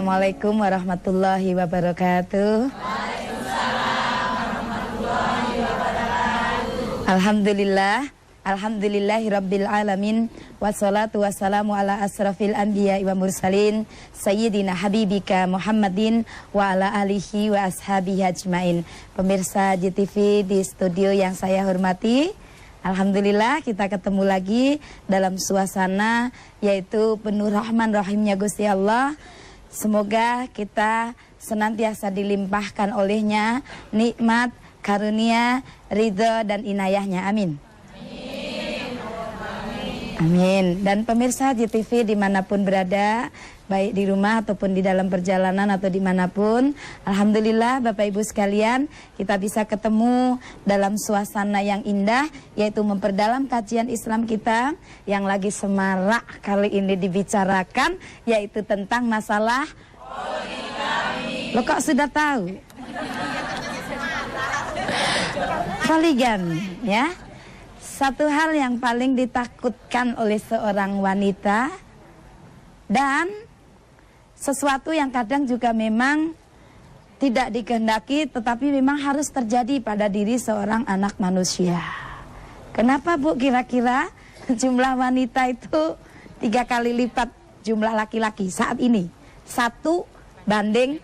Assalamualaikum warahmatullahi wabarakatuh. Alhamdulillah, alhamdulillahirabbil alamin, wassalatu wassalamu ala asrafil anbiya wa mursalin sayyidina habibika Muhammadin wa ala alihi wa ashabihi ajmain. Pemirsa JTV di studio yang saya hormati, alhamdulillah kita ketemu lagi dalam suasana yaitu penuh rahman rahimnya Gusti Allah. Semoga kita senantiasa dilimpahkan olehnya nikmat, karunia, ridha dan inayahnya. Amin. Amin. Dan pemirsa JTV dimanapun berada, baik di rumah ataupun di dalam perjalanan atau dimanapun, alhamdulillah Bapak Ibu sekalian, kita bisa ketemu dalam suasana yang indah, yaitu memperdalam kajian Islam kita yang lagi semarak kali ini dibicarakan, yaitu tentang masalah poligami. Lo kok sudah tahu? Poligami, ya. Satu hal yang paling ditakutkan oleh seorang wanita dan sesuatu yang kadang juga memang tidak dikehendaki tetapi memang harus terjadi pada diri seorang anak manusia. Kenapa Bu kira-kira jumlah wanita itu 3 kali lipat jumlah laki-laki saat ini? 1 banding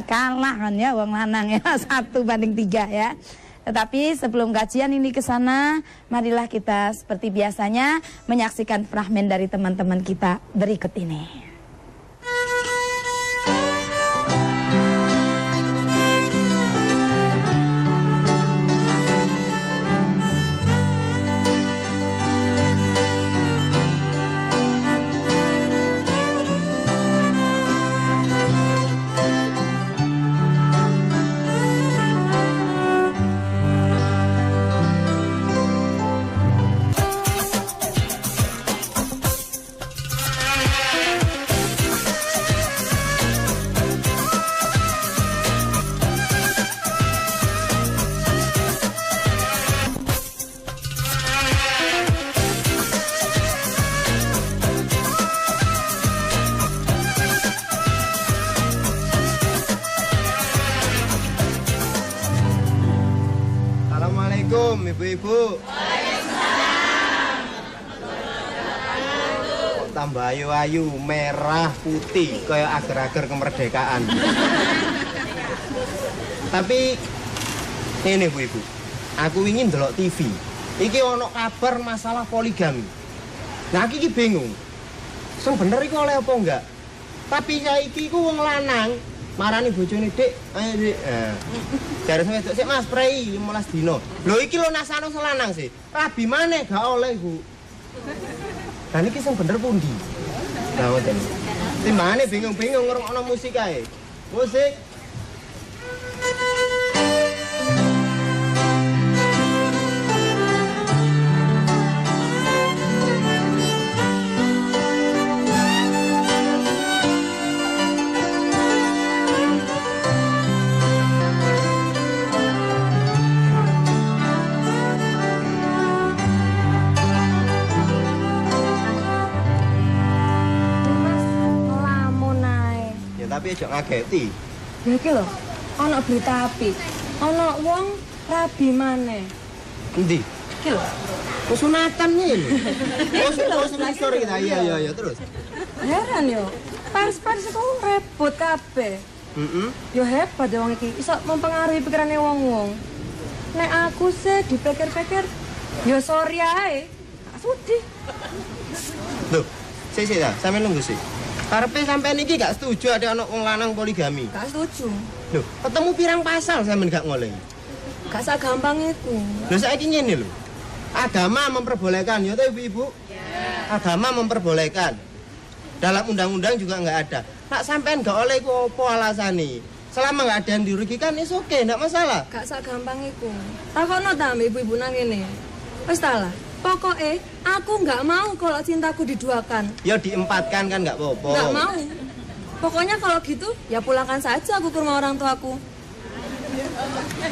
kalah kan ya wong lanang ya, 1 banding 3 ya. Tetapi sebelum kajian ini ke sana, marilah kita seperti biasanya menyaksikan fragmen dari teman-teman kita berikut ini. Ibu-ibu. Kok tambah ayu-ayu, merah, putih, kayak agar-agar kemerdekaan. Tapi ini ibu-ibu, aku ingin delok TV. Iki ono kabar masalah poligami. Nah, aku iki bingung. Sing bener iku oleh apa enggak? Tapi saiki iku wong lanang marani bojone, Dik, ayo Dik. Jare sing wedok sik Mas prei 15 dino. Lho iki lho nasano selanang sih. Rabi maneh gak oleh, Bu. Dan iki sing bener pundi? Lah ngoten. Timbangane bingung-bingung ngrungokno musik ae. Musik. Tapi aja ngageti. Ya iki lho, ana berita api. Ana wong rabi maneh. Endi? Iki lho. Sunatan iki lho. Oh, sorry kita. Iya, terus. Heran yo. Pers-pers iku repot kabeh. Yo hebat wong iki, iso mempengaruhi pikirane wong-wong. Nek aku sih dipikir-pikir, yo sorry ae. Gak sudi. Loh, sik ta, sampe nunggu sih. Karepe sampean iki gak setuju ada anak wong lanang poligami? Gak setuju. Loh, ketemu pirang pasal sampean gak ngolehi? Gak sagampang iku. Loh, saiki ngene lho. Agama memperbolehkan, ya toh Ibu-ibu? Ya. Agama memperbolehkan. Dalam undang-undang juga nggak ada. Nak sampean gak oleh iku apa alasane? Selama nggak ada yang dirugikan, is oke, nggak masalah. Gak sagampang iku. Takono ta ibu-ibu nang kene. Wis ta lah. Pokoknya aku nggak mau kalau cintaku diduakan. Ya diempatkan kan nggak apa-apa. Nggak mau. Pokoknya kalau gitu ya pulangkan saja aku ke rumah orang tuaku.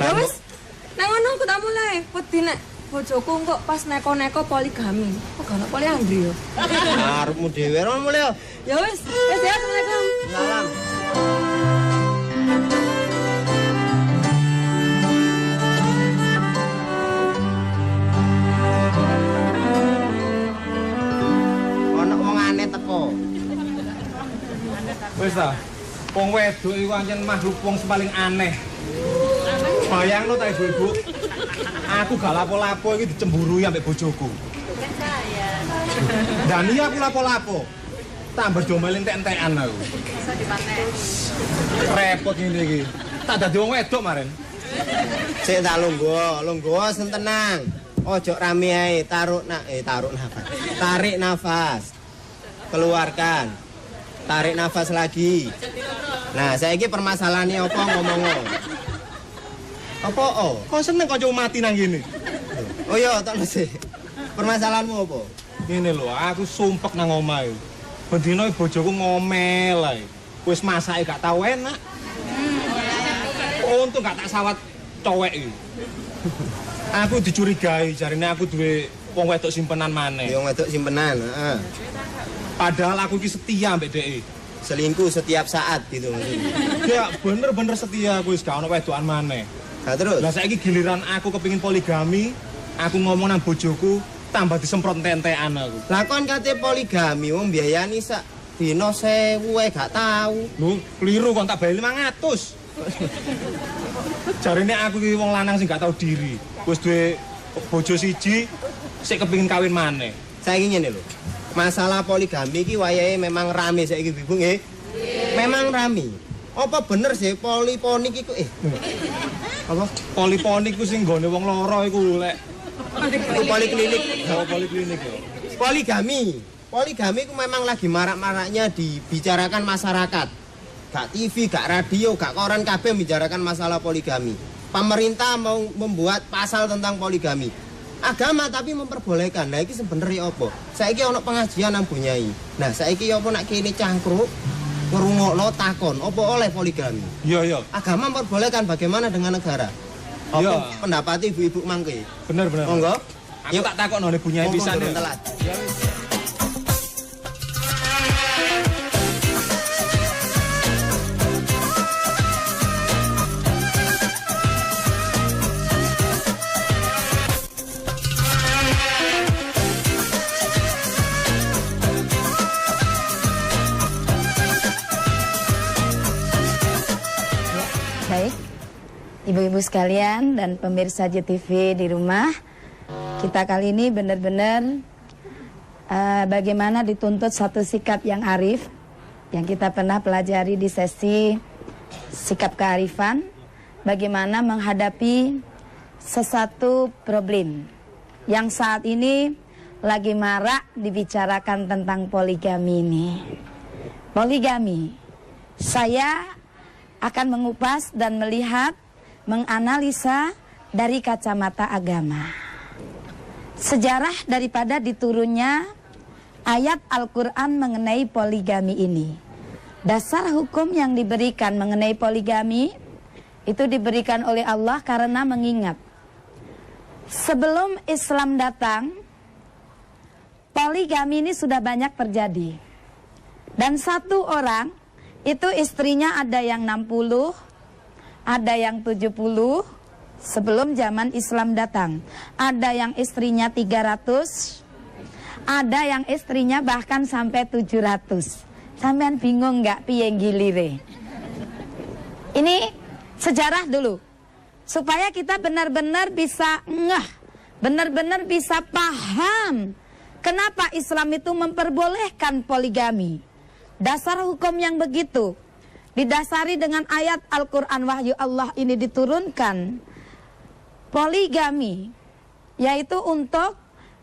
Ya wis. Nang ngono aku tak mulai. Wedi nek bojoku kok pas neko-neko poligami. Kok gak ono poliandri yo. Arepmu dhewe ora mulai yo. Ya wis ya Assalamualaikum. Salam. Ono wong aneh teko. Wis ta. Wong wedok iku pancen makhluk wong paling aneh. Bayangno ta ibu-ibu. Aku gak lapo-lapo iki dicemburui ambek bojoku. Dan iya aku lapo-lapo. Tambah domelin entek-entekan aku. Iso dipaten. Repot ngene iki. Tak dadi wong wedok maren. Sik tak lungguh sen tenang. Ojo rame ae, tarik nafas. Tarik nafas. Keluarkan. Tarik nafas lagi. Nah, saiki permasalahannya apa ngomong-ngomong? Apa oh? Kok seneng kok mati nang ngene. Oh iya, tak sih. Permasalahanmu apa? Ngene lho, aku sumpek nang omahe. Bendino bojoku ngomel ae. Wis masake gak tau enak. Untung gak tak sawat cowek iki. Aku dicurigai, jarine aku duwe wong wedok simpenan maneh. Wong wedok simpenan, heeh. Padahal aku iki setia mbek dhek. Selingkuh setiap saat gitu maksudnya. Ya bener-bener setia aku wis gak ono wedokan maneh. Nah terus? Lah saiki giliran aku kepingin poligami, aku ngomong nang bojoku tambah disemprot entek-entekan aku. Lah kon kate poligami wong biayani sak dina 1000 gak tahu. Lho, keliru kon tak bayar 500. Jarine aku iki wong lanang sing gak tahu diri. Wis duwe bojo siji, sik kepingin kawin maneh. Saiki ngene lho. Masalah poligami iki wayahe memang rame saiki Ibu nggih. Memang rame. Apa bener sih poliponik iku Apa? Poliponik ku sing nggone wong loro iku lek. Iku poliklinik. Oh, poliklinik ya. Poligami. Poligami itu memang lagi marak-maraknya dibicarakan masyarakat. Gak TV, gak radio, gak koran kabeh membicarakan masalah poligami. Pemerintah mau membuat pasal tentang poligami. Agama tapi memperbolehkan. Nah iki sebenarnya apa? Saiki ono pengajian nang Bunyai. Nah saiki apa nak kene cangkruk ngrungokno takon, apa oleh poligami? Iya, iya. Agama memperbolehkan, bagaimana dengan negara? Apa Iya. pendapat ibu-ibu mangke? Bener, bener. Monggo. Aku tak takokno nek Bunyai pisan ya. Telat. Baik, ibu-ibu sekalian dan pemirsa JTV di rumah, kita kali ini benar-benar bagaimana dituntut satu sikap yang arif, yang kita pernah pelajari di sesi sikap kearifan, bagaimana menghadapi sesuatu problem yang saat ini lagi marak dibicarakan tentang poligami ini. Poligami, saya akan mengupas dan melihat, menganalisa dari kacamata agama. Sejarah daripada diturunnya ayat Al-Quran mengenai poligami ini. Dasar hukum yang diberikan mengenai poligami itu diberikan oleh Allah karena mengingat sebelum Islam datang, poligami ini sudah banyak terjadi. Dan satu orang itu istrinya ada yang 60, ada yang 70 sebelum zaman Islam datang. Ada yang istrinya 300, ada yang istrinya bahkan sampai 700. Sampean bingung nggak piye gilire? Ini sejarah dulu. Supaya kita benar-benar bisa ngeh, benar-benar bisa paham kenapa Islam itu memperbolehkan poligami. Dasar hukum yang begitu didasari dengan ayat Al-Quran wahyu Allah ini diturunkan. Poligami yaitu untuk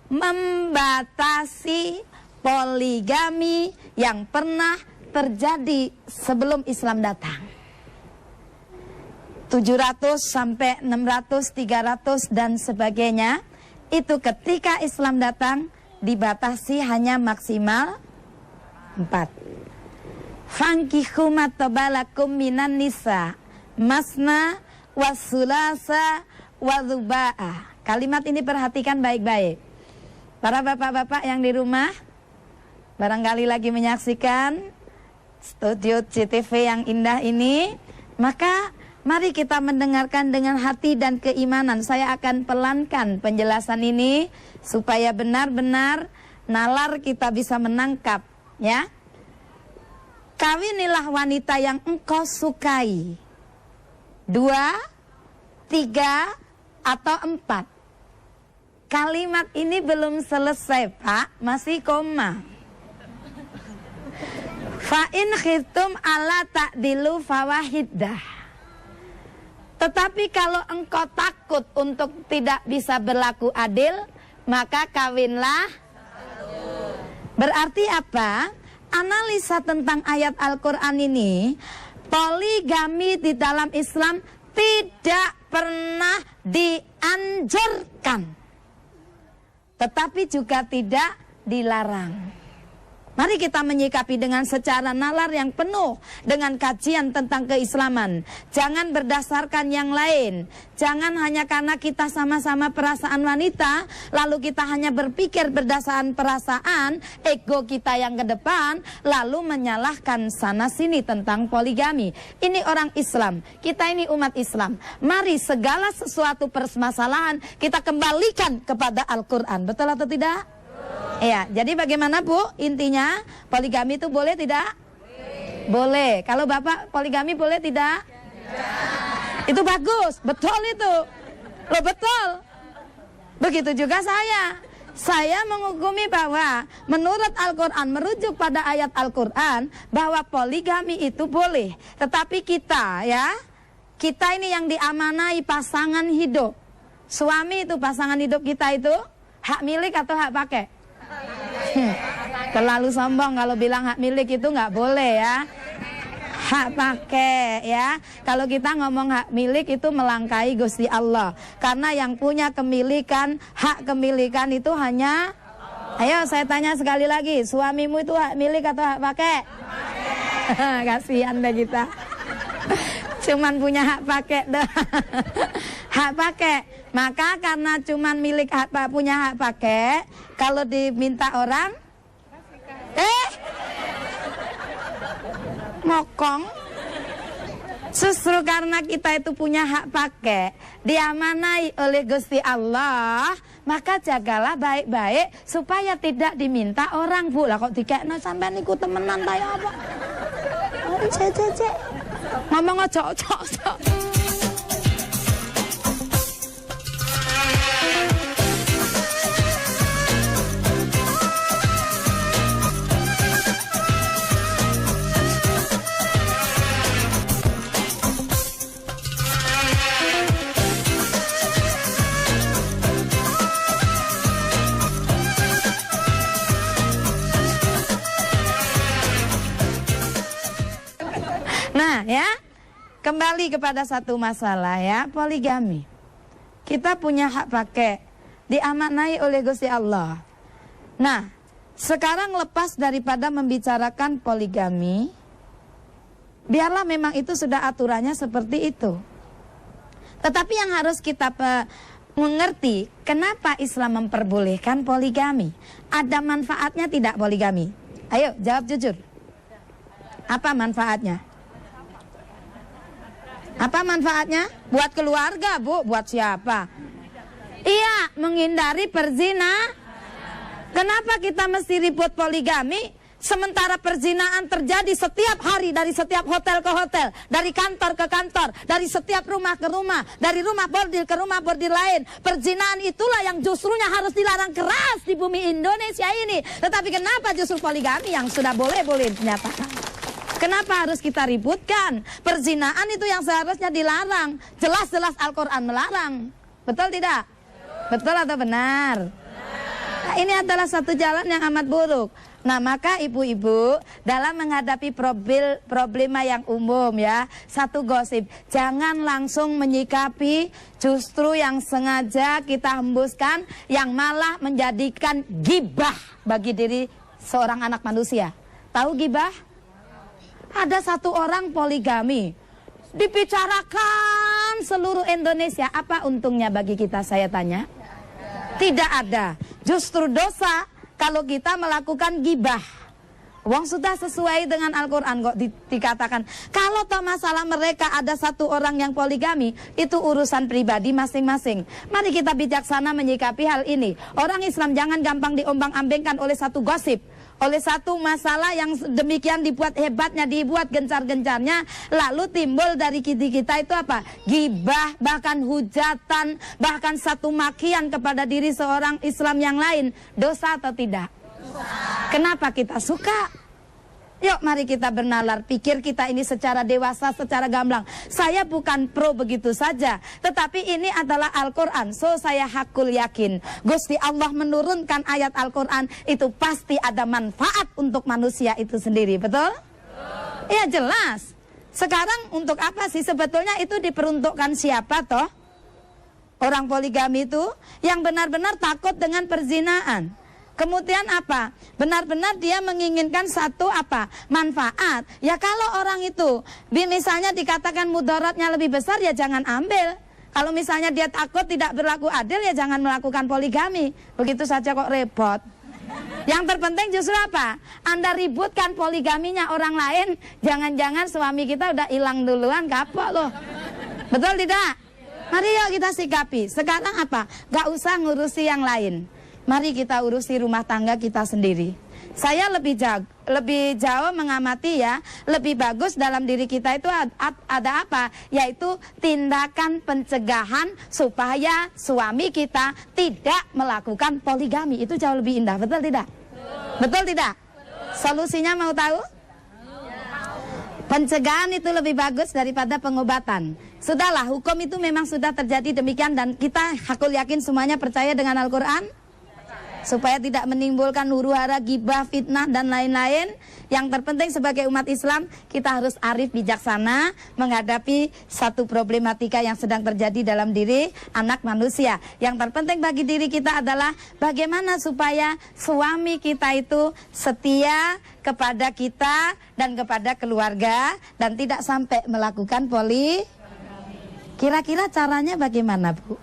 membatasi poligami yang pernah terjadi sebelum Islam datang. 700 sampai 600, 300 dan sebagainya itu ketika Islam datang dibatasi hanya maksimal 4. Fankihu matabalakum minan nisa masna wasulasa wadhuba'a. Kalimat ini perhatikan baik-baik. Para bapak-bapak yang di rumah barangkali lagi menyaksikan studio CTV yang indah ini, maka mari kita mendengarkan dengan hati dan keimanan. Saya akan pelankan penjelasan ini supaya benar-benar nalar kita bisa menangkap, ya. Kawinilah wanita yang engkau sukai. 2, 3, atau 4. Kalimat ini belum selesai, Pak, masih koma. Fa in khiftum alla ta'dilu fawahidah. Tetapi kalau engkau takut untuk tidak bisa berlaku adil, maka kawinlah. Berarti apa? Analisa tentang ayat Al-Quran ini, poligami di dalam Islam tidak pernah dianjurkan, tetapi juga tidak dilarang. Mari kita menyikapi dengan secara nalar yang penuh dengan kajian tentang keislaman. Jangan berdasarkan yang lain. Jangan hanya karena kita sama-sama perasaan wanita, lalu kita hanya berpikir berdasarkan perasaan, ego kita yang ke depan, lalu menyalahkan sana-sini tentang poligami. Ini orang Islam, kita ini umat Islam. Mari segala sesuatu permasalahan kita kembalikan kepada Al-Quran. Betul atau tidak? Iya, jadi bagaimana Bu? Intinya poligami itu boleh tidak? Boleh. Kalau Bapak poligami boleh tidak? Itu bagus, betul itu. Loh betul. Begitu juga saya. Saya menghukumi bahwa menurut Al-Quran, merujuk pada ayat Al-Quran, bahwa poligami itu boleh. Tetapi kita kita ini yang diamanai pasangan hidup. Suami itu pasangan hidup kita itu hak milik atau hak pakai? Terlalu sombong kalau bilang hak milik itu nggak boleh ya. Hak pakai ya. Kalau kita ngomong hak milik itu melangkahi Gusti Allah. Karena yang punya kemilikan, hak kemilikan itu hanya, ayo saya tanya sekali lagi, suamimu itu hak milik atau hak pakai? Kasihan deh kita. Cuman punya hak pakai dah. Hak pakai. Maka karena cuman milik punya hak pakai, kalau diminta orang mokong. Justru karena kita itu punya hak pakai, diamanai oleh Gusti Allah, maka jagalah baik-baik supaya tidak diminta orang. Bu, lah kok dikekno sampean niku temenan ta ya apa? Cek. Ngomong ojo. Nah ya, kembali kepada satu masalah ya, poligami. Kita punya hak pakai, diamanai oleh Gusti Allah. Nah, sekarang lepas daripada membicarakan poligami, biarlah memang itu sudah aturannya seperti itu. Tetapi yang harus kita mengerti, kenapa Islam memperbolehkan poligami? Ada manfaatnya tidak poligami? Ayo jawab jujur. Apa manfaatnya? Apa manfaatnya? Buat keluarga, Bu. Buat siapa? Iya, menghindari perzina. Kenapa kita mesti ribut poligami? Sementara perzinaan terjadi setiap hari, dari setiap hotel ke hotel, dari kantor ke kantor, dari setiap rumah ke rumah, dari rumah bordil ke rumah bordil lain. Perzinaan itulah yang justrunya harus dilarang keras di bumi Indonesia ini. Tetapi kenapa justru poligami yang sudah boleh-boleh dinyatakan? Kenapa harus kita ributkan? Perzinaan itu yang seharusnya dilarang. Jelas-jelas Al-Quran melarang. Betul tidak? Betul atau benar? Nah, ini adalah satu jalan yang amat buruk. Nah, maka ibu-ibu dalam menghadapi problema yang umum ya, satu gosip, jangan langsung menyikapi justru yang sengaja kita hembuskan, yang malah menjadikan gibah bagi diri seorang anak manusia. Tahu gibah? Ada satu orang poligami, dibicarakan seluruh Indonesia. Apa untungnya bagi kita, saya tanya? Tidak ada. Justru dosa kalau kita melakukan gibah. Wong sudah sesuai dengan Al-Quran kok dikatakan. Kalau toh masalah mereka ada satu orang yang poligami, itu urusan pribadi masing-masing. Mari kita bijaksana menyikapi hal ini. Orang Islam jangan gampang diombang-ambingkan oleh satu gosip, oleh satu masalah yang demikian dibuat hebatnya, dibuat gencar-gencarnya, lalu timbul dari kita itu apa? Gibah, bahkan hujatan, bahkan satu makian kepada diri seorang Islam yang lain. Dosa atau tidak? Kenapa kita suka? Yuk mari kita bernalar, pikir kita ini secara dewasa, secara gamblang. Saya bukan pro begitu saja, tetapi ini adalah Al-Quran. So saya hakul yakin Gusti Allah menurunkan ayat Al-Quran itu pasti ada manfaat untuk manusia itu sendiri. Betul? Ya jelas. Sekarang untuk apa sih sebetulnya itu diperuntukkan siapa toh? Orang poligami itu yang benar-benar takut dengan perzinaan. Kemudian apa? Benar-benar dia menginginkan satu apa? Manfaat. Ya kalau orang itu misalnya dikatakan mudaratnya lebih besar, ya jangan ambil. Kalau misalnya dia takut tidak berlaku adil, ya jangan melakukan poligami. Begitu saja kok repot. Yang terpenting justru apa? Anda ributkan poligaminya orang lain, jangan-jangan suami kita udah hilang duluan, kapok loh. Betul tidak? Mari yuk kita sikapi. Sekarang apa? Gak usah ngurusi yang lain. Mari kita urusi rumah tangga kita sendiri. Saya lebih jauh mengamati ya, lebih bagus dalam diri kita itu ada apa? Yaitu tindakan pencegahan supaya suami kita tidak melakukan poligami. Itu jauh lebih indah, betul tidak? Betul tidak? Solusinya mau tahu? Pencegahan itu lebih bagus daripada pengobatan. Sudahlah, hukum itu memang sudah terjadi demikian dan kita hakul yakin semuanya percaya dengan Al-Quran. Supaya tidak menimbulkan huru-hara, gibah, fitnah, dan lain-lain. Yang terpenting sebagai umat Islam, kita harus arif bijaksana menghadapi satu problematika yang sedang terjadi dalam diri anak manusia. Yang terpenting bagi diri kita adalah bagaimana supaya suami kita itu setia kepada kita dan kepada keluarga dan tidak sampai melakukan Kira-kira caranya bagaimana, Bu?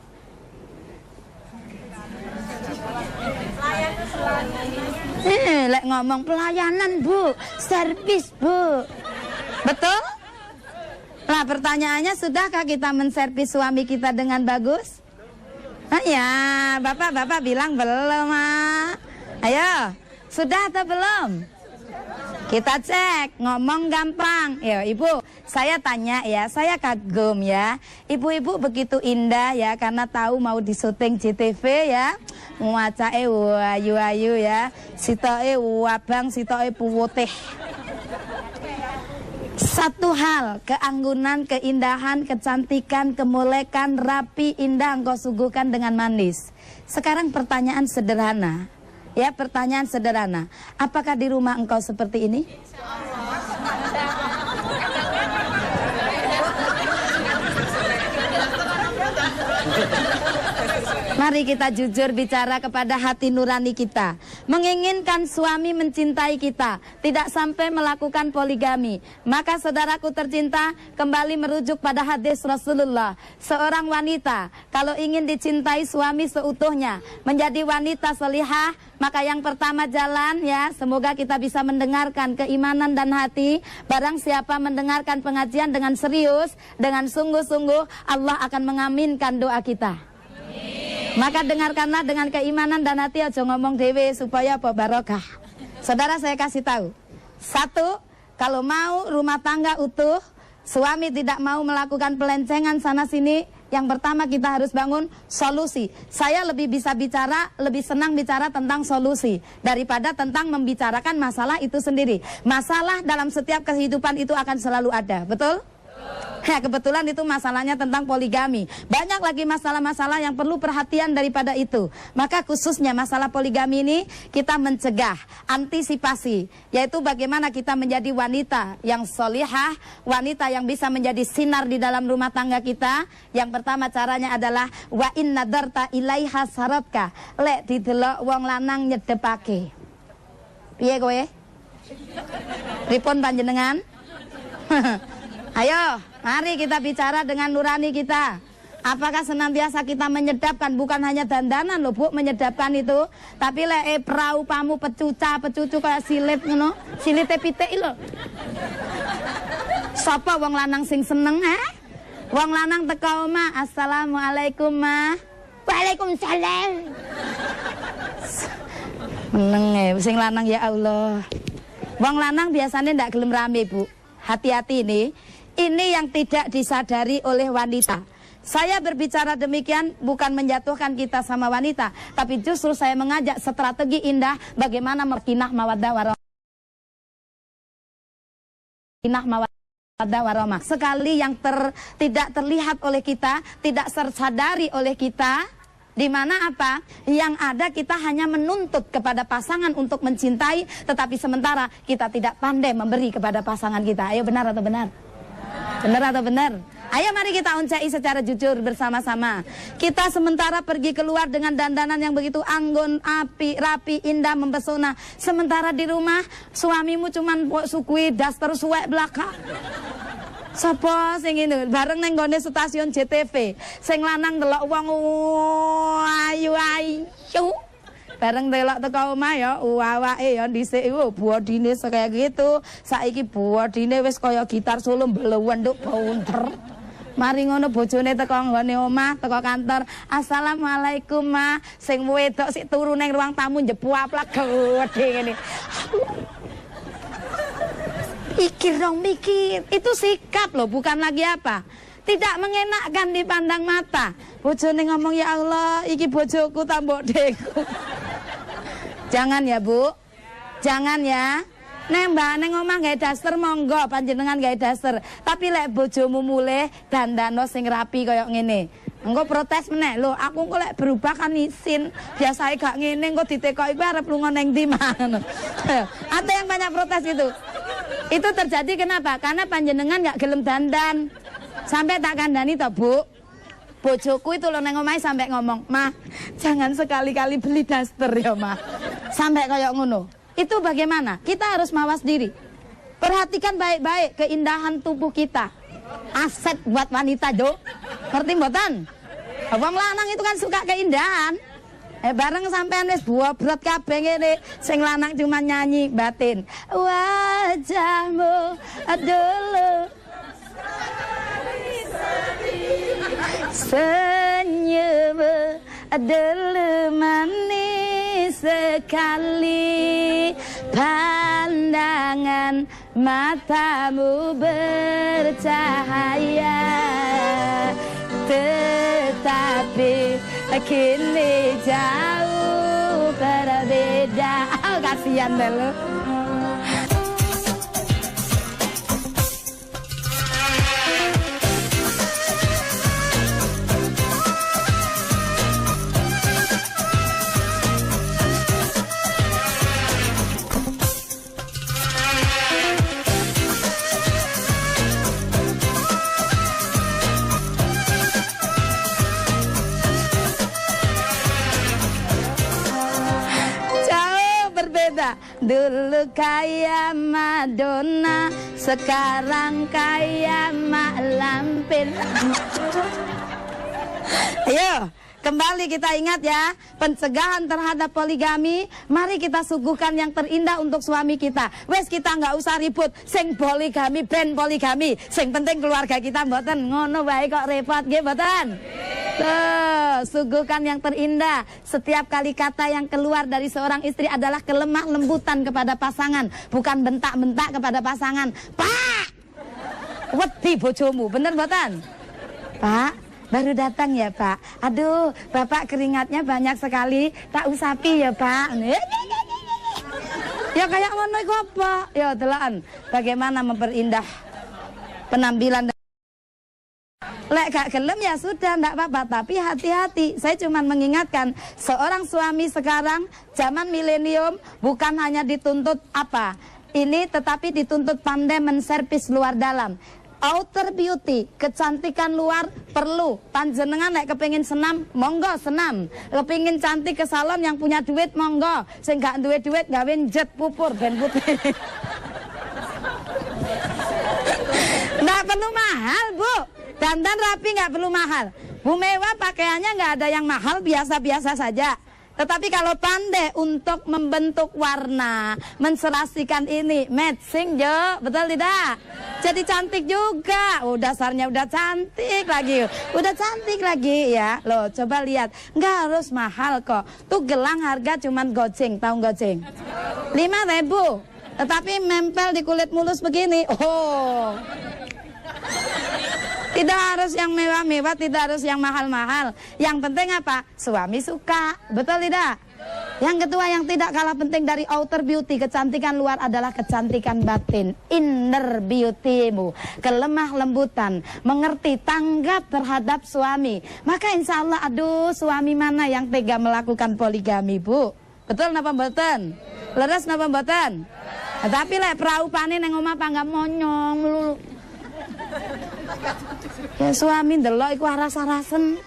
Lek ngomong pelayanan, Bu, servis, Bu. Betul? Nah, pertanyaannya, sudahkah kita menservis suami kita dengan bagus? Ya, Bapak bilang belum, ah. Ayo, sudah atau belum? Kita cek, ngomong gampang. Ya, Ibu, saya tanya ya, saya kagum ya. Ibu-ibu begitu indah ya, karena tahu mau disyuting JTV ya. Muacae ayu-ayu ya, sitoke wabang, sitoke puwutih. Satu hal, keanggunan, keindahan, kecantikan, kemolekan, rapi, indah engkau suguhkan dengan manis. Sekarang pertanyaan sederhana. Ya, pertanyaan sederhana. Apakah di rumah engkau seperti ini? Mari kita jujur bicara kepada hati nurani kita. Menginginkan suami mencintai kita, tidak sampai melakukan poligami. Maka saudaraku tercinta, kembali merujuk pada hadis Rasulullah. Seorang wanita kalau ingin dicintai suami seutuhnya, menjadi wanita salihah, maka yang pertama jalan ya, semoga kita bisa mendengarkan keimanan dan hati. Barang siapa mendengarkan pengajian dengan serius, dengan sungguh-sungguh, Allah akan mengaminkan doa kita. Maka dengarkanlah dengan keimanan dan hati, aja ngomong dewe supaya barokah. Saudara, saya kasih tahu. Satu, kalau mau rumah tangga utuh, suami tidak mau melakukan pelencengan sana sini, yang pertama kita harus bangun solusi. Saya lebih senang bicara tentang solusi daripada tentang membicarakan masalah itu sendiri. Masalah dalam setiap kehidupan itu akan selalu ada, betul? Ya, kebetulan itu masalahnya tentang poligami. Banyak lagi masalah-masalah yang perlu perhatian daripada itu. Maka khususnya masalah poligami ini kita mencegah, antisipasi, yaitu bagaimana kita menjadi wanita yang solihah, wanita yang bisa menjadi sinar di dalam rumah tangga kita. Yang pertama caranya adalah wa inna darta ilaiha saratka, lek didelok wong lanang nyedepake. Piye kowe? Pripun panjenengan? Ayo, mari kita bicara dengan nurani kita. Apakah senantiasa kita menyedapkan, bukan hanya dandanan loh Bu, menyedapkan itu, tapi lek perahu pamu pecucu kayak silit ngono, silite pitik lho. Sapa wong lanang sing seneng Wong lanang teko omah, assalamualaikum Ma. Waalaikumsalam. Meneng sing lanang ya Allah. Wong lanang biasanya ndak gelem rame Bu. Hati-hati ini yang tidak disadari oleh wanita. Saya berbicara demikian bukan menjatuhkan kita sama wanita, tapi justru saya mengajak strategi indah bagaimana merkinah mawaddah warahmah. Sekali yang tidak terlihat oleh kita, tidak tersadari oleh kita, di mana apa? Yang ada kita hanya menuntut kepada pasangan untuk mencintai, tetapi sementara kita tidak pandai memberi kepada pasangan kita. Ayo benar atau benar? Benar atau benar? Ayo mari kita oncai secara jujur bersama-sama. Kita sementara pergi keluar dengan dandanan yang begitu anggun, api, rapi, indah, mempesona. Sementara di rumah suamimu cuman sukui daster suwek belaka. Sapa sing ini bareng neng gone stasiun JTV. Sing lanang delok wong ayu. Bareng delok teko omah ya awake ya dhisik iku bodine kaya gitu. Saiki bodine wis kaya gitar solo mbelewenduk baunter. Mari ngono bojone teko nggone omah, teko kantor. Assalamualaikum Ma. Sing wedok sik turu ning ruang tamu njepuaplak gedhe ngene. Pikir dong, mikir. Itu sikap loh, bukan lagi apa. Tidak mengenakkan dipandang mata. Bojone ngomong, ya Allah, iki bojoku tambok deku. Jangan ya Bu, jangan ya. Neng mbak neng omah gawe daster monggo panjenengan gawe daster. Tapi lek bojomu mulih dandano sing rapi koyok ngene. Engko protes meneh lho, aku kok lek berubah kan isin. Biasae gak ngene engko ditekoki kowe arep lunga ning ndi ngono. Ada yang banyak protes gitu. Itu terjadi kenapa? Karena panjenengan gak gelem dandan. Sampai tak kandani toh Bu. Bojoku itu lho neng omahe sampai ngomong, "Mah, jangan sekali-kali beli daster ya, Mah." Sampai koyok ngono. Itu bagaimana? Kita harus mawas diri. Perhatikan baik-baik keindahan tubuh kita. Aset buat wanita, Jo. Ngerti mboten? Wong lanang itu kan suka keindahan. Bareng sampean wis bobrot kabeh ngene, sing lanang cuma nyanyi batin. Wajahmu dulu senyummu dulu manis sekali, pandangan matamu bercahaya, tetapi kini jauh berbeda. Oh, kasihan deh lu. Dulu kayak Madonna, sekarang kayak Mak Lampir. Ayo, kembali kita ingat ya, pencegahan terhadap poligami. Mari kita suguhkan yang terindah untuk suami kita. Wes kita nggak usah ribut, sing poligami ben poligami. Sing penting keluarga kita mboten ngono wae kok repot nggih mboten. Tuh, suguhkan yang terindah. Setiap kali kata yang keluar dari seorang istri adalah kelemah lembutan kepada pasangan, bukan bentak-bentak kepada pasangan. Pak, wedi bojomu, bener mboten? Pak, baru datang ya Pak. Aduh, Bapak keringatnya banyak sekali. Tak usapi ya Pak. Ya kayak ngono iku apa? Ya deloken bagaimana memperindah penampilan. Lek gak gelem ya sudah, ndak apa-apa. Tapi hati-hati. Saya cuma mengingatkan, seorang suami sekarang zaman milenium bukan hanya dituntut apa ini, tetapi dituntut pandai menservis luar dalam. Outer beauty, kecantikan luar perlu. Panjenengan lek kepengin senam, monggo senam. Kepengin cantik ke salon yang punya duit, monggo. Sing gak duwe duit gawe jet pupur ben putih. Nggak perlu mahal Bu. Dandan rapi nggak perlu mahal. Bu Mewah pakaiannya nggak ada yang mahal, biasa-biasa saja. Tetapi kalau pandai untuk membentuk warna, menserasikan ini, matching jo, betul tidak? Jadi cantik juga. Oh, dasarnya udah cantik lagi. Udah cantik lagi ya. Loh, coba lihat. Nggak harus mahal kok. Tuh gelang harga cuman goceng, tahu goceng? 5.000. Tetapi nempel di kulit mulus begini. Oh. Tidak harus yang mewah-mewah, tidak harus yang mahal-mahal. Yang penting apa? Suami suka. Betul tidak? Yang kedua yang tidak kalah penting dari outer beauty, kecantikan luar adalah kecantikan batin. Inner beauty-mu, kelemah lembutan, mengerti, tanggap terhadap suami. Maka insya Allah, aduh, suami mana yang tega melakukan poligami, Bu? Betul napa mboten? Leres napa mboten? Tapi lek praupane nang omah panggah monyong lulu. Ya suami ndelok iku rasa-rasen.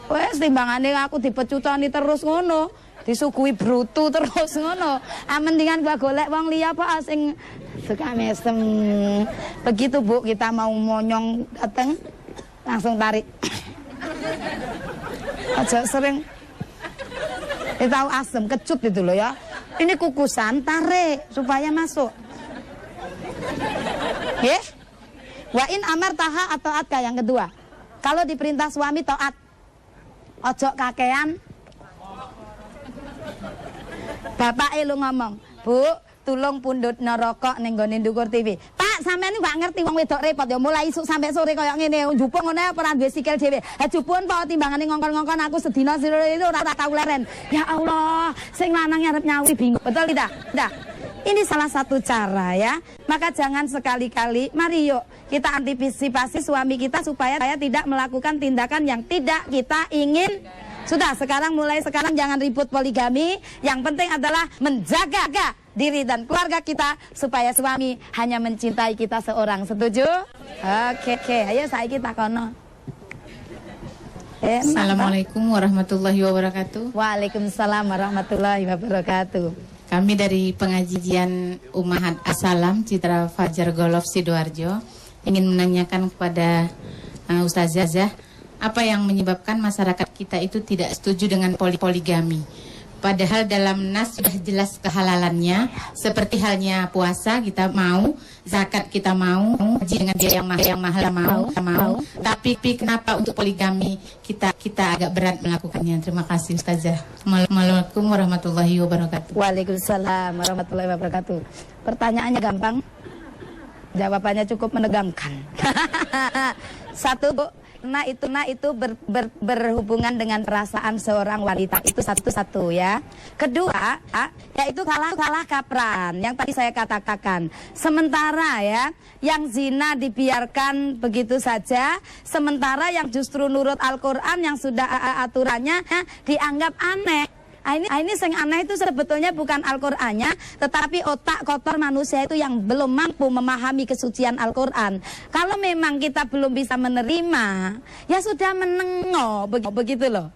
Wes timbangane aku dipecutoni terus ngono, disuguhi brutu terus ngono. Mendingan gua golek wong liya apa sing suka mesem. Begitu Bu, kita mau monyong dateng langsung tarik. Aja sering tahu asem kecut itu loh ya. Ini kukusan tarik supaya masuk. Ya? Wa in amar taha atau atka yang kedua. Kalau diperintah suami taat. Ojo kakean. Bapak lu ngomong, Bu, tulung pundut rokok ning gone ndukur TV. Pak, sampean gak ngerti wong wedok repot ya mulai isuk sampai sore koyo ngene. Njupuk ngene ora duwe sikil dhewe. Ha jupun po timbangane ngongkon-ngongkon aku sedina itu ora tau leren. Ya Allah, sing lanang arep nyawuri bingung. Betul tidak? Tidak. Ini salah satu cara ya. Maka jangan sekali-kali, mari yuk kita antisipasi suami kita supaya saya tidak melakukan tindakan yang tidak kita ingin. Sudah, mulai sekarang jangan ribut poligami. Yang penting adalah menjaga diri dan keluarga kita supaya suami hanya mencintai kita seorang. Setuju? Oke. Ayo saiki takono. Assalamualaikum warahmatullahi wabarakatuh. Waalaikumsalam warahmatullahi wabarakatuh. Kami dari pengajian Ummahat Assalam Citra Fajar Golof Sidoarjo ingin menanyakan kepada Ustazah, apa yang menyebabkan masyarakat kita itu tidak setuju dengan poligami? Padahal dalam nas sudah jelas kehalalannya, seperti halnya puasa kita mau, zakat kita mau, haji dengan biaya yang mahal mau. Tapi kenapa untuk poligami kita agak berat melakukannya? Terima kasih Ustazah. Assalamualaikum warahmatullahi wabarakatuh. Waalaikumsalam warahmatullahi wabarakatuh. Pertanyaannya gampang, jawabannya cukup menegangkan. Satu, Bu. Nah itu berhubungan dengan perasaan seorang wanita, itu satu ya. Kedua, yaitu kalah kapran yang tadi saya katakan. Sementara ya, yang zina dibiarkan begitu saja, sementara yang justru nurut Al-Quran yang sudah aturannya dianggap aneh. Ini yang aneh itu sebetulnya bukan Al-Qur'annya, tetapi otak kotor manusia itu yang belum mampu memahami kesucian Al-Qur'an. Kalau memang kita belum bisa menerima, ya sudah menengok begitu loh.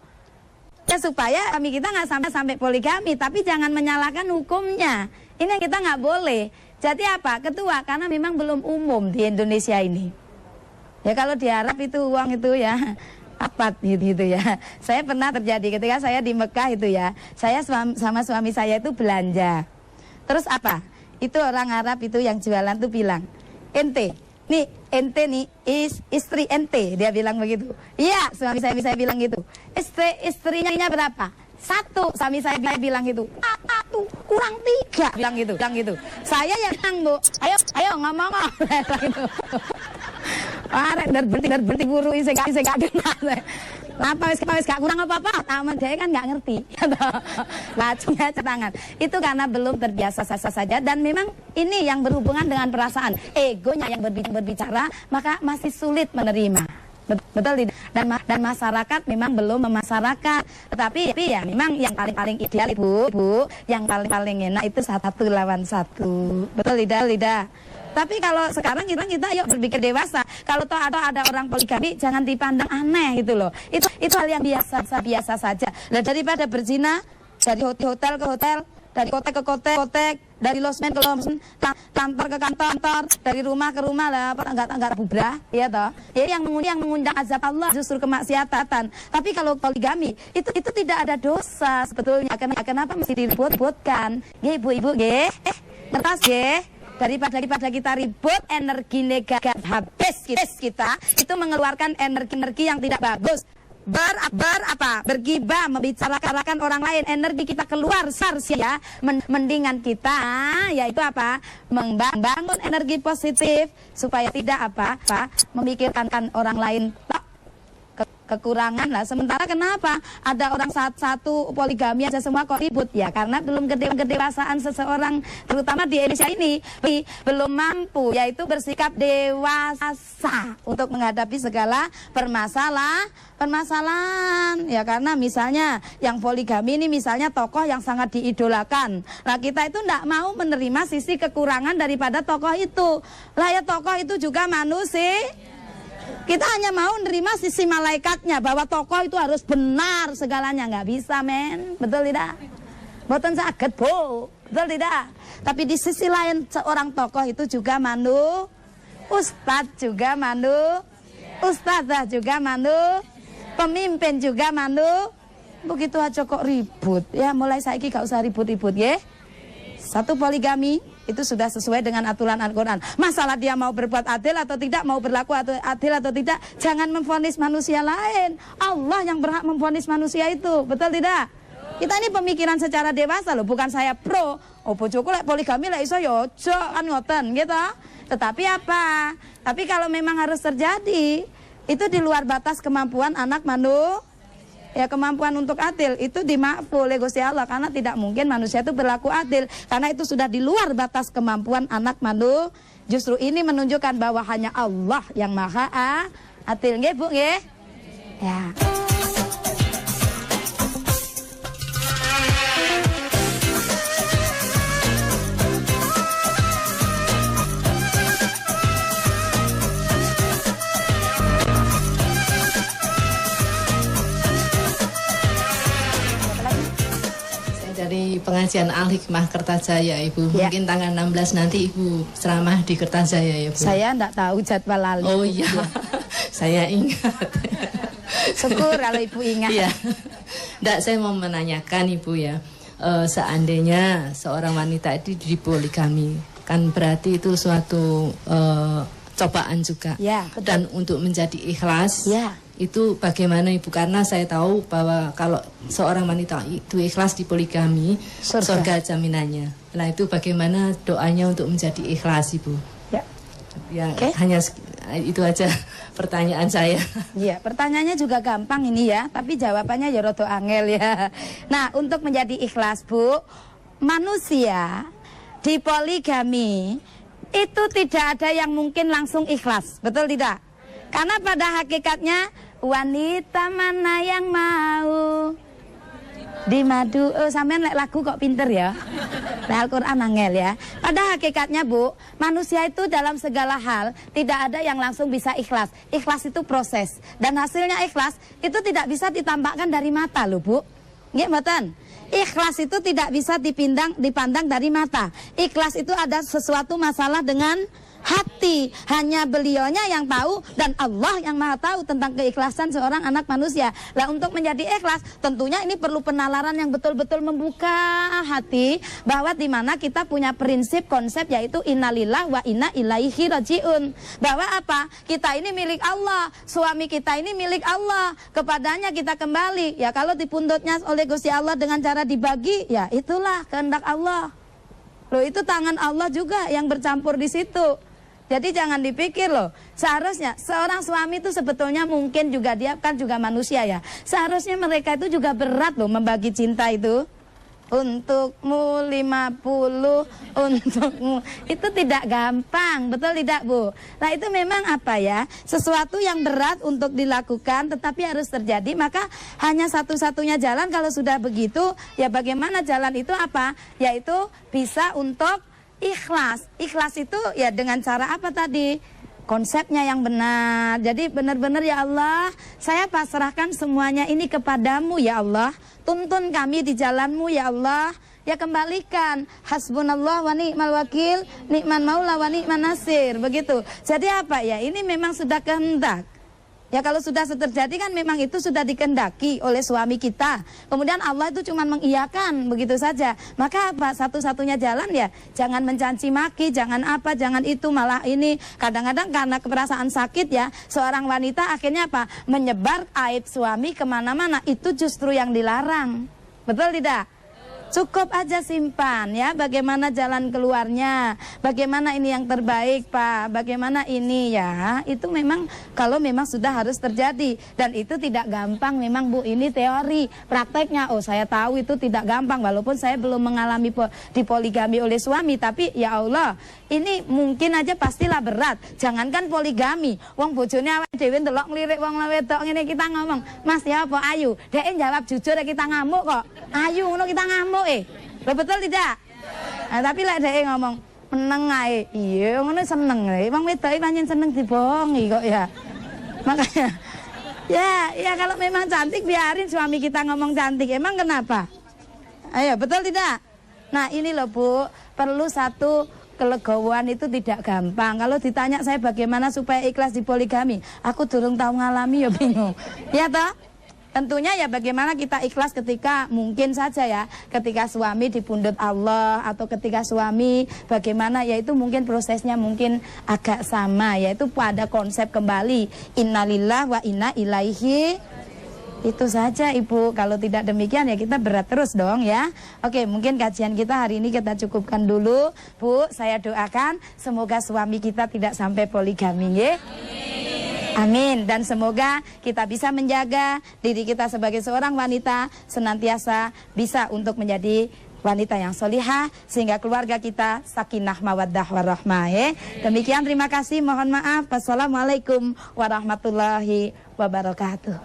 Ya supaya kami kita nggak sampai poligami, tapi jangan menyalahkan hukumnya. Ini yang kita nggak boleh. Jadi apa? Kedua, karena memang belum umum di Indonesia ini. Ya kalau di Arab itu uang itu ya apa gitu ya. Saya pernah terjadi ketika saya di Mekah itu ya. Saya sama suami saya itu belanja. Terus apa? Itu orang Arab itu yang jualan tuh bilang, ente nih istri ente, dia bilang begitu. Iya, suami saya bilang gitu. Istrinya berapa? 1, suami saya bilang gitu. 1 kurang 3 bilang gitu. Saya yang bilang, Bu, ayo ngomong gitu. Arek berhenti guru saya gak kenal. Apa wis gak kurang apa-apa. Taman dia kan gak ngerti. Lacunya tangan. Itu karena belum terbiasa saja dan memang ini yang berhubungan dengan perasaan. Egonya yang berbicara, maka masih sulit menerima. Betul tidak? Dan masyarakat memang belum memasyarakat. Tetapi ya memang yang paling ideal Ibu, yang paling enak itu 1 lawan 1. Betul tidak? Tapi kalau sekarang kita yuk berpikir dewasa. Kalau toh ada orang poligami, jangan dipandang aneh gitu loh. Itu hal yang biasa saja. Nah, daripada berzina dari hotel ke hotel, dari kotek ke kotek, dari losmen ke losmen, kantor ke kantor, dari rumah ke rumah lah, enggak bubrah, ya toh. Ya, yang mengundang azab Allah justru kemaksiatan. Tapi kalau poligami itu tidak ada dosa sebetulnya. Kenapa mesti diribut-ributkan? Nggih ibu-ibu nggih. Ngertos nggih? Daripada kita ribut, energi negatif habis kita itu mengeluarkan energi yang tidak bagus. Bergibah, membicarakan orang lain, energi kita keluar sia-sia. Mendingan kita yaitu membangun energi positif supaya tidak memikirkan orang lain kekurangan lah. Sementara kenapa ada orang satu poligami aja semua kok ribut ya? Karena belum kedewasaan seseorang, terutama di Indonesia ini belum mampu yaitu bersikap dewasa untuk menghadapi segala permasalahan ya. Karena misalnya yang poligami ini misalnya tokoh yang sangat diidolakan, nah kita itu tidak mau menerima sisi kekurangan daripada tokoh itu lah ya. Tokoh itu juga manusia. Kita hanya mau nerima sisi malaikatnya, bahwa tokoh itu harus benar segalanya. Nggak bisa, men. Betul tidak? Boten saged, Bu. Betul tidak? Tapi di sisi lain seorang tokoh itu juga ustadz juga ustadzah juga pemimpin juga begitu aja kok ribut. Ya, mulai saiki gak usah ribut-ribut ya. Satu poligami itu sudah sesuai dengan aturan Al-Quran. Masalah dia mau berbuat adil atau tidak, mau berlaku adil atau tidak, jangan memvonis manusia lain. Allah yang berhak memvonis manusia itu. Betul tidak? Kita ini pemikiran secara dewasa loh, bukan saya pro. Oh bojoku lek poligami lek iso ya ojo kan ngoten gitu. Tetapi tapi kalau memang harus terjadi, itu di luar batas kemampuan anak ya, kemampuan untuk adil itu dimaafkan oleh Gusti Allah, karena tidak mungkin manusia itu berlaku adil, karena itu sudah di luar batas kemampuan anak manusia. Justru ini menunjukkan bahwa hanya Allah yang maha adil. Nggih Bu nggih? Ya. Dari pengajian Al-Hikmah Kertajaya, Ibu. Ya. Mungkin tanggal 16 nanti Ibu ceramah di Kertajaya ya, Bu. Saya enggak tahu jadwal lalu. Oh iya. Saya ingat. Syukur kalau Ibu ingat. Iya. Enggak, saya mau menanyakan Ibu ya. Seandainya seorang wanita itu dipoligami, kan berarti itu suatu cobaan juga. Ya, betul. Dan untuk menjadi ikhlas. Ya. Itu bagaimana Ibu? Karena saya tahu bahwa kalau seorang wanita itu ikhlas di poligami, surga jaminannya. Nah itu bagaimana doanya untuk menjadi ikhlas Ibu? Ya, ya hanya itu aja pertanyaan saya. Ya, pertanyaannya juga gampang ini ya, tapi jawabannya ya rada angel ya. Nah, untuk menjadi ikhlas Bu, manusia di poligami itu tidak ada yang mungkin langsung ikhlas, betul tidak? Karena pada hakikatnya wanita mana yang mau dimadu. Sampean lek lagu kok pinter ya. Al-Quran angel ya. Pada hakikatnya Bu, manusia itu dalam segala hal tidak ada yang langsung bisa ikhlas. Ikhlas itu proses, dan hasilnya ikhlas itu tidak bisa ditampakkan dari mata loh Bu. Nggih mboten? Ikhlas itu tidak bisa dipandang dari mata. Ikhlas itu ada sesuatu masalah dengan hati. Hanya beliaunya yang tahu, dan Allah yang maha tahu tentang keikhlasan seorang anak manusia. Lah untuk menjadi ikhlas tentunya ini perlu penalaran yang betul-betul membuka hati, bahwa di mana kita punya prinsip konsep yaitu innalillah wa inna ilaihi rajiun. Bahwa kita ini milik Allah, suami kita ini milik Allah, kepadanya kita kembali. Ya kalau dipundutnya oleh Gusti Allah dengan cara dibagi, ya itulah kehendak Allah. Loh itu tangan Allah juga yang bercampur di situ. Jadi jangan dipikir loh, seharusnya seorang suami itu sebetulnya mungkin juga dia kan juga manusia ya. Seharusnya mereka itu juga berat loh membagi cinta itu. Untukmu 50, untukmu. Itu tidak gampang, betul tidak Bu? Nah itu memang sesuatu yang berat untuk dilakukan, tetapi harus terjadi. Maka hanya satu-satunya jalan kalau sudah begitu, ya bagaimana jalan itu yaitu bisa untuk ikhlas. Ikhlas itu ya dengan cara apa tadi? Konsepnya yang benar. Jadi benar-benar ya Allah, saya pasrahkan semuanya ini kepadamu ya Allah. Tuntun kami di jalanmu ya Allah. Ya kembalikan. Hasbunallah wa ni'mal wakil, ni'man maula wa ni'man nasir. Begitu. Jadi apa ya? Ini memang sudah kehendak. Ya kalau sudah terjadi kan memang itu sudah dikehendaki oleh suami kita. Kemudian Allah itu cuma mengiyakan begitu saja. Maka apa? Satu-satunya jalan ya jangan mencaci maki, jangan apa, jangan itu, malah ini. Kadang-kadang karena keperasaan sakit ya, seorang wanita akhirnya apa? Menyebar aib suami kemana-mana. Itu justru yang dilarang. Betul tidak? Cukup aja simpan ya, bagaimana jalan keluarnya, bagaimana ini yang terbaik Pak, bagaimana ini ya. Itu memang kalau memang sudah harus terjadi. Dan itu tidak gampang memang Bu, ini teori. Prakteknya, oh saya tahu itu tidak gampang, walaupun saya belum mengalami dipoligami oleh suami. Tapi ya Allah, ini mungkin aja pastilah berat. Jangankan poligami, wong bojone awake dhewe ndelok ngelirik wong wedok ngene kita ngomong, "Mas ya apa ayu?" Dhek jawab jujur kita ngamuk kok. Ayu ngono kita ngamuk Loh, betul tidak? Nah, tapi lek dhek ngomong meneng ae. Iya, ngono seneng ae. Wong wedok pancen seneng dibohongi kok ya. Makanya ya kalau memang cantik biarin suami kita ngomong cantik. Emang kenapa? Ayo, betul tidak? Nah, ini loh Bu, perlu satu kelegowoan itu tidak gampang. Kalau ditanya saya bagaimana supaya ikhlas di poligami, aku durung tahu ngalami ya bingung. Ya toh? Tentunya ya bagaimana kita ikhlas ketika mungkin saja ya ketika suami dipundhut Allah, atau ketika suami bagaimana ya itu mungkin prosesnya mungkin agak sama, yaitu pada konsep kembali innalillah wa inna ilaihi. Itu saja Ibu, kalau tidak demikian ya kita berat terus dong ya. Oke, mungkin kajian kita hari ini kita cukupkan dulu Bu. Saya doakan semoga suami kita tidak sampai poligami ya. Amin. Dan semoga kita bisa menjaga diri kita sebagai seorang wanita senantiasa bisa untuk menjadi wanita yang solihah, sehingga keluarga kita sakinah mawaddah warahmah ya. Demikian, terima kasih, mohon maaf. Wassalamualaikum warahmatullahi wabarakatuh.